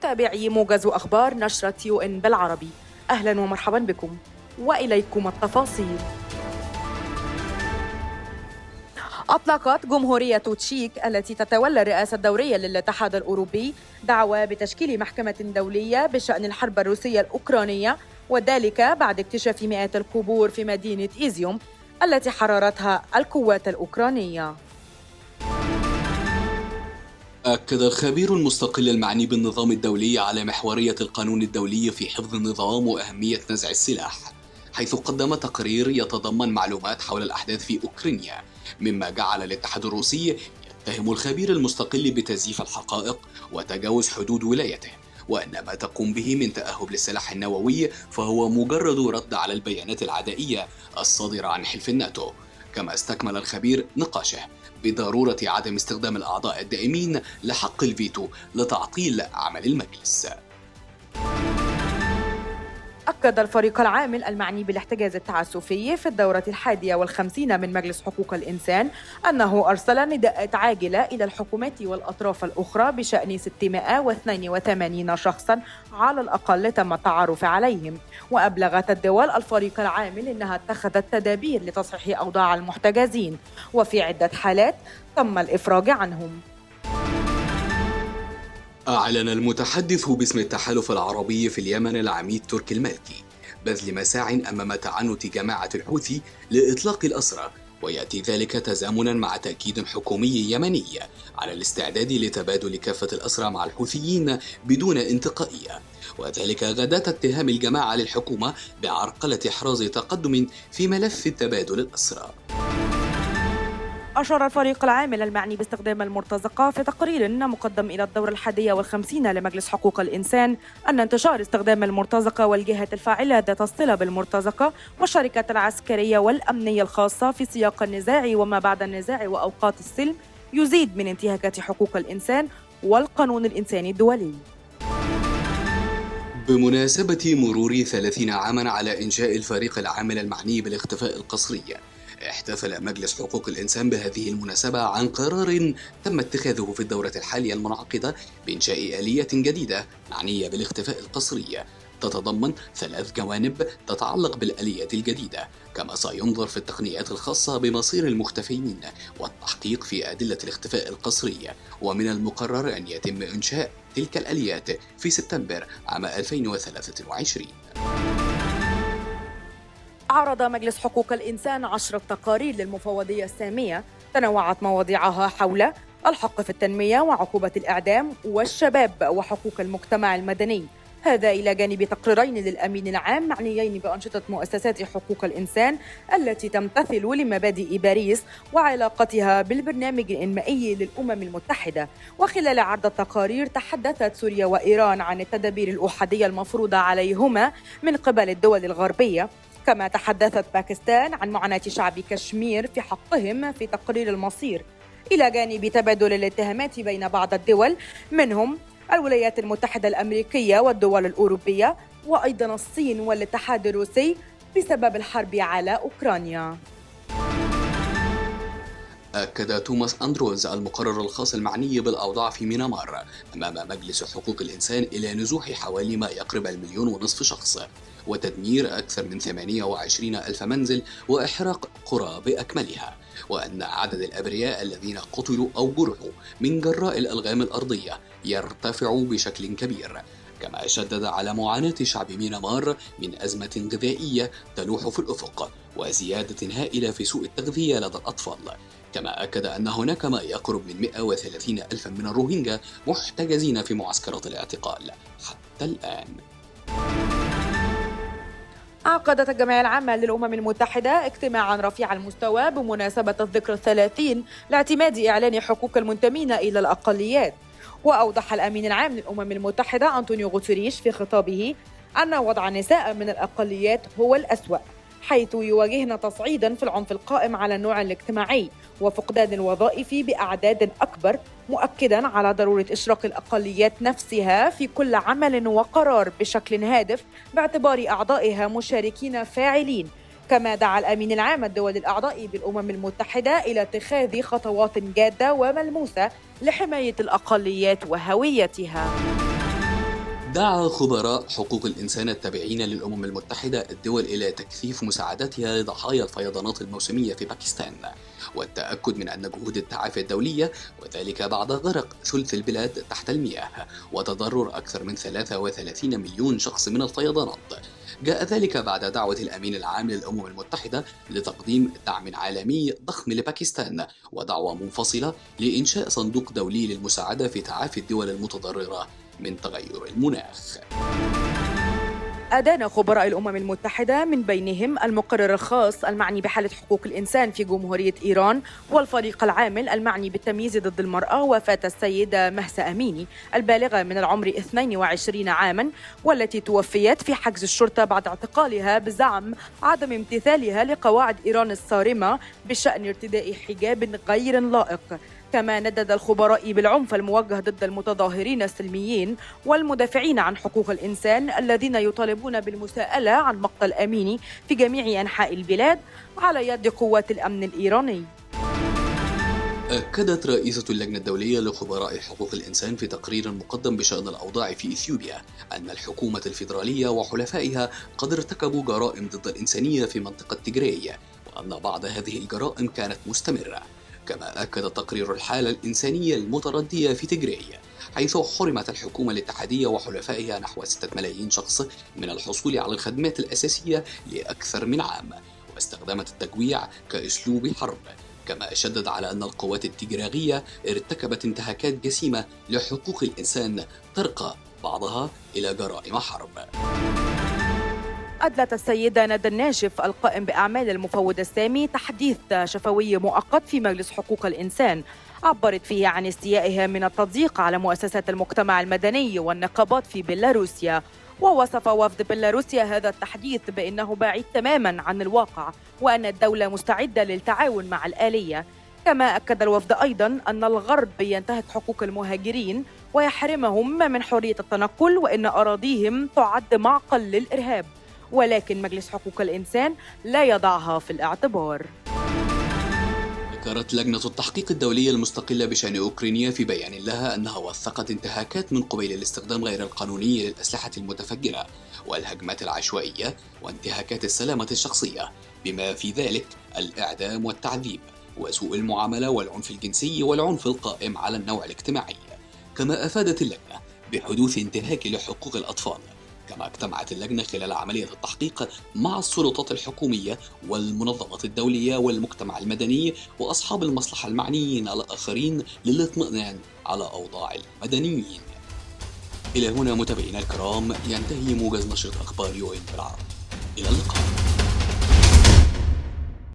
متابعي موجز أخبار نشرة UN بالعربي، أهلا ومرحبا بكم وإليكم التفاصيل. أطلقت جمهورية تشيك التي تتولى الرئاسة الدورية للاتحاد الأوروبي دعوى بتشكيل محكمة دولية بشأن الحرب الروسية الأوكرانية، وذلك بعد اكتشاف مئات القبور في مدينة إيزيوم التي حررتها القوات الأوكرانية. أكد الخبير المستقل المعني بالنظام الدولي على محورية القانون الدولي في حفظ النظام وأهمية نزع السلاح، حيث قدم تقرير يتضمن معلومات حول الأحداث في أوكرانيا، مما جعل الاتحاد الروسي يتهم الخبير المستقل بتزييف الحقائق وتجاوز حدود ولايته، وأن ما تقوم به من تأهب للسلاح النووي فهو مجرد رد على البيانات العدائية الصادرة عن حلف الناتو. كما استكمل الخبير نقاشه بضرورة عدم استخدام الأعضاء الدائمين لحق الفيتو لتعطيل عمل المجلس. أكد الفريق العامل المعني بالاحتجاز التعسفي في الدورة 51 من مجلس حقوق الإنسان أنه أرسل نداءات عاجلة إلى الحكومات والأطراف الأخرى بشأن 682 شخصاً على الأقل تم التعرف عليهم، وأبلغت الدول الفريق العامل أنها اتخذت تدابير لتصحيح أوضاع المحتجزين، وفي عدة حالات تم الإفراج عنهم. أعلن المتحدث باسم التحالف العربي في اليمن العميد تركي المالكي بذل مساع أمام تعنت جماعة الحوثي لإطلاق الأسرى، ويأتي ذلك تزامنا مع تأكيد حكومي يمني على الاستعداد لتبادل كافة الأسرى مع الحوثيين بدون انتقائية، وذلك غداة اتهام الجماعة للحكومة بعرقلة إحراز تقدم في ملف تبادل الأسرى. أشار الفريق العامل المعني باستخدام المرتزقة في تقرير مقدم إلى الدورة 51 لمجلس حقوق الإنسان أن انتشار استخدام المرتزقة والجهات الفاعلة ذات الصلة بالمرتزقة والشركات العسكرية والأمنية الخاصة في سياق النزاع وما بعد النزاع وأوقات السلم يزيد من انتهاكات حقوق الإنسان والقانون الإنساني الدولي. بمناسبة مرور 30 عاما على إنشاء الفريق العامل المعني بالاختفاء القسري، احتفل مجلس حقوق الإنسان بهذه المناسبة عن قرار تم اتخاذه في الدورة الحالية المنعقدة بإنشاء آلية جديدة معنية بالاختفاء القسري تتضمن 3 جوانب تتعلق بالآليات الجديدة، كما سينظر في التقنيات الخاصة بمصير المختفيين والتحقيق في أدلة الاختفاء القسري، ومن المقرر أن يتم إنشاء تلك الآليات في سبتمبر عام 2023. عرض مجلس حقوق الإنسان 10 تقارير للمفوضية السامية تنوعت مواضيعها حول الحق في التنمية وعقوبة الإعدام والشباب وحقوق المجتمع المدني، هذا إلى جانب تقريرين للأمين العام معنيين بأنشطة مؤسسات حقوق الإنسان التي تمتثل لمبادئ باريس وعلاقتها بالبرنامج الإنمائي للأمم المتحدة. وخلال عرض التقارير تحدثت سوريا وإيران عن التدابير الأحادية المفروضة عليهما من قبل الدول الغربية، كما تحدثت باكستان عن معاناة شعب كشمير في حقهم في تقرير المصير، إلى جانب تبادل الاتهامات بين بعض الدول منهم الولايات المتحدة الأمريكية والدول الأوروبية وأيضا الصين والاتحاد الروسي بسبب الحرب على أوكرانيا. أكد توماس أندروز المقرر الخاص المعني بالأوضاع في ميانمار أمام مجلس حقوق الإنسان إلى نزوح حوالي ما يقرب 1.5 مليون شخص وتدمير أكثر من 28 ألف منزل وإحراق قرى بأكملها، وأن عدد الأبرياء الذين قتلوا أو جرحوا من جراء الألغام الأرضية يرتفع بشكل كبير. كما شدد على معاناة شعب ميانمار من أزمة غذائية تلوح في الأفق وزيادة هائلة في سوء التغذية لدى الأطفال، كما أكد أن هناك ما يقرب من 130 ألف من الروهينجا محتجزين في معسكرات الاعتقال حتى الآن. عقدت الجمعية العامة للأمم المتحدة اجتماعاً رفيع المستوى بمناسبة الذكرى 30 لاعتماد إعلان حقوق المنتمين إلى الأقليات. وأوضح الأمين العام للأمم المتحدة أنطونيو غوتيريش في خطابه أن وضع النساء من الأقليات هو الأسوأ، حيث يواجهن تصعيداً في العنف القائم على النوع الاجتماعي وفقدان الوظائف بأعداد أكبر، مؤكداً على ضرورة إشراك الأقليات نفسها في كل عمل وقرار بشكل هادف باعتبار أعضائها مشاركين فاعلين. كما دعا الأمين العام الدول الأعضاء بالأمم المتحدة إلى اتخاذ خطوات جادة وملموسة لحماية الأقليات وهويتها. دعا خبراء حقوق الإنسان التابعين للأمم المتحدة الدول إلى تكثيف مساعدتها لضحايا الفيضانات الموسمية في باكستان، والتأكد من أن جهود التعافي الدولية، وذلك بعد غرق ثلث البلاد تحت المياه وتضرر أكثر من 33 مليون شخص من الفيضانات، جاء ذلك بعد دعوة الأمين العام للأمم المتحدة لتقديم دعم عالمي ضخم لباكستان، ودعوة منفصلة لإنشاء صندوق دولي للمساعدة في تعافي الدول المتضررة من تغير المناخ. أدان خبراء الأمم المتحدة من بينهم المقرر الخاص المعني بحالة حقوق الإنسان في جمهورية إيران والفريق العامل المعني بالتمييز ضد المرأة وفاة السيدة مهسا أميني البالغة من العمر 22 عاما، والتي توفيت في حجز الشرطة بعد اعتقالها بزعم عدم امتثالها لقواعد إيران الصارمة بشأن ارتداء حجاب غير لائق. كما ندد الخبراء بالعنف الموجه ضد المتظاهرين السلميين والمدافعين عن حقوق الإنسان الذين يطالبون بالمساءلة عن مقتل أميني في جميع أنحاء البلاد على يد قوات الأمن الإيراني. أكدت رئيسة اللجنة الدولية لخبراء حقوق الإنسان في تقرير مقدم بشأن الأوضاع في إثيوبيا أن الحكومة الفيدرالية وحلفائها قد ارتكبوا جرائم ضد الإنسانية في منطقة تيغراي، وأن بعض هذه الجرائم كانت مستمرة. كما أكد تقرير الحالة الإنسانية المتردية في تيغراي، حيث حرمت الحكومة الاتحادية وحلفائها نحو 6 ملايين شخص من الحصول على الخدمات الأساسية لأكثر من عام، واستخدمت التجويع كأسلوب حرب. كما شدد على أن القوات التيغراغية ارتكبت انتهاكات جسيمة لحقوق الإنسان ترقى بعضها إلى جرائم حرب. أدلت السيدة ندى الناشف القائم بأعمال المفوض السامي تحديث شفوي مؤقت في مجلس حقوق الإنسان، عبرت فيه عن استيائها من التضييق على مؤسسات المجتمع المدني والنقابات في بيلاروسيا، ووصف وفد بيلاروسيا هذا التحديث بأنه بعيد تماما عن الواقع وأن الدولة مستعدة للتعاون مع الآلية. كما أكد الوفد أيضا أن الغرب ينتهك حقوق المهاجرين ويحرمهم من حرية التنقل وأن أراضيهم تعد معقل للإرهاب، ولكن مجلس حقوق الإنسان لا يضعها في الاعتبار. ذكرت لجنة التحقيق الدولية المستقلة بشأن أوكرانيا في بيان لها أنها وثقت انتهاكات من قبيل الاستخدام غير القانوني للأسلحة المتفجرة والهجمات العشوائية وانتهاكات السلامة الشخصية، بما في ذلك الإعدام والتعذيب وسوء المعاملة والعنف الجنسي والعنف القائم على النوع الاجتماعي. كما أفادت اللجنة بحدوث انتهاك لحقوق الأطفال. كما اجتمعت اللجنة خلال عملية التحقيق مع السلطات الحكومية والمنظمات الدولية والمجتمع المدني وأصحاب المصلحة المعنيين الآخرين للاطمئنان على أوضاع المدنيين. إلى هنا متابعينا الكرام ينتهي موجز نشرة أخبار UN بالعربي. إلى اللقاء.